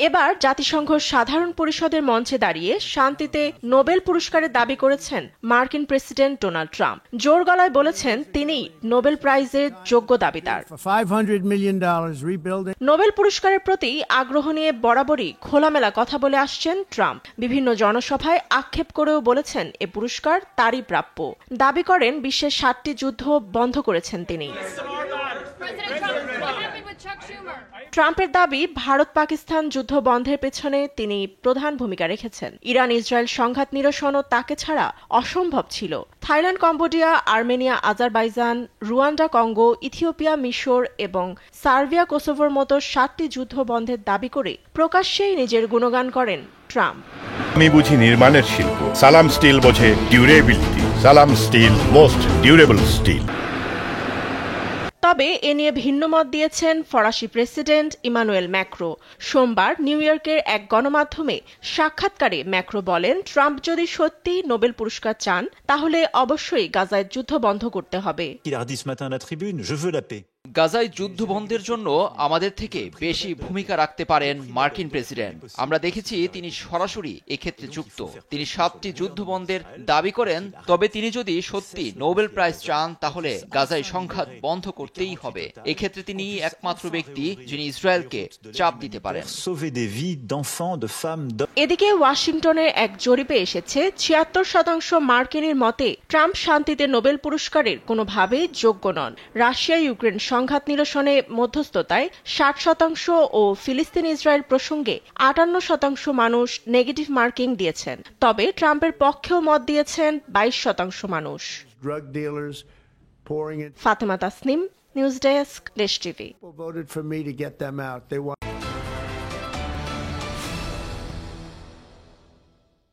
এবার জাতিসংঘ সাধারণ পরিষদের মঞ্চে দাঁড়িয়ে শান্তিতে নোবেল পুরস্কারের দাবি করেছেন মার্কিন প্রেসিডেন্ট ডোনাল্ড ট্রাম্প। জোর গলায় বলেছেন তিনি নোবেল প্রাইজের যোগ্য দাবিদার। নোবেল পুরস্কারের প্রতি আগ্রহ নিয়ে বরাবরই খোলামেলা কথা বলে আসছেন ট্রাম্প। বিভিন্ন জনসভায় আক্ষেপ করেও বলেছেন এ পুরস্কার তারই প্রাপ্য। দাবি করেন বিশ্বের 7টি যুদ্ধ বন্ধ করেছেন তিনি। ট্রাম্পের দাবি ভারত পাকিস্তান যুদ্ধ বন্ধের পেছনে তিনি প্রধান ভূমিকা রেখেছেন। ইরান ইসরায়েল সংঘাত নিরসনও তাকে ছাড়া অসম্ভব ছিল। Thailand, Cambodia, Armenia, Azerbaijan, Rwanda, Congo, Ethiopia, মিশর এবং সার্বিয়া, কোসোভোর মতো 7টি যুদ্ধ বন্ধের দাবি করে প্রকাশ্যেই নিজের গুণগান করেন ট্রাম্প। আমি বুঝি নির্মাণের শিল্প, সালাম স্টিল বোঝে ডিউরেবিলিটি। সালাম স্টিল, মোস্ট ডিউরেবল স্টিল। তবে এ নিয়ে ভিন্ন মত দিয়েছেন ফরাসি প্রেসিডেন্ট ইমানুয়েল ম্যাক্রো। সোমবার নিউ ইয়র্কের এক গণমাধ্যমে সাক্ষাৎকারে ম্যাক্রো বলেন, ট্রাম্প যদি সত্যি নোবেল পুরস্কার চান তাহলে অবশ্যই গাজায় যুদ্ধ বন্ধ করতে হবে। গাজায় যুদ্ধ বন্ধের জন্য আমাদের থেকে বেশি ভূমিকা রাখতে পারেন মার্কিন প্রেসিডেন্ট। আমরা দেখেছি তিনি সরাসরি এক্ষেত্রে যুক্ত। তিনি 7টি যুদ্ধ বন্ধের দাবি করেন। তবে তিনি যদি সত্যি নোবেল প্রাইজ চান তাহলে গাজায় সংঘাত বন্ধ করতেই হবে। এক্ষেত্রে তিনি একমাত্র ব্যক্তি যিনি ইসরায়েলকে চাপ দিতে পারেন। এদিকে ওয়াশিংটনের এক জরিপে এসেছে 76% মার্কিনীর মতে ট্রাম্প শান্তিতে নোবেল পুরস্কারের কোনোভাবেই যোগ্য নন। রাশিয়া ইউক্রেন সংঘাত নিরসনে মধ্যস্থতায় 60% ও ফিলিস্তিন ইসরায়েল প্রসঙ্গে 58% মানুষ নেগেটিভ মার্কিং দিয়েছেন। তবে ট্রাম্পের পক্ষেও মত দিয়েছেন 22% মানুষ। ফাতেমা তাসনিম, নিউজ ডেস্ক, দেশ টিভি।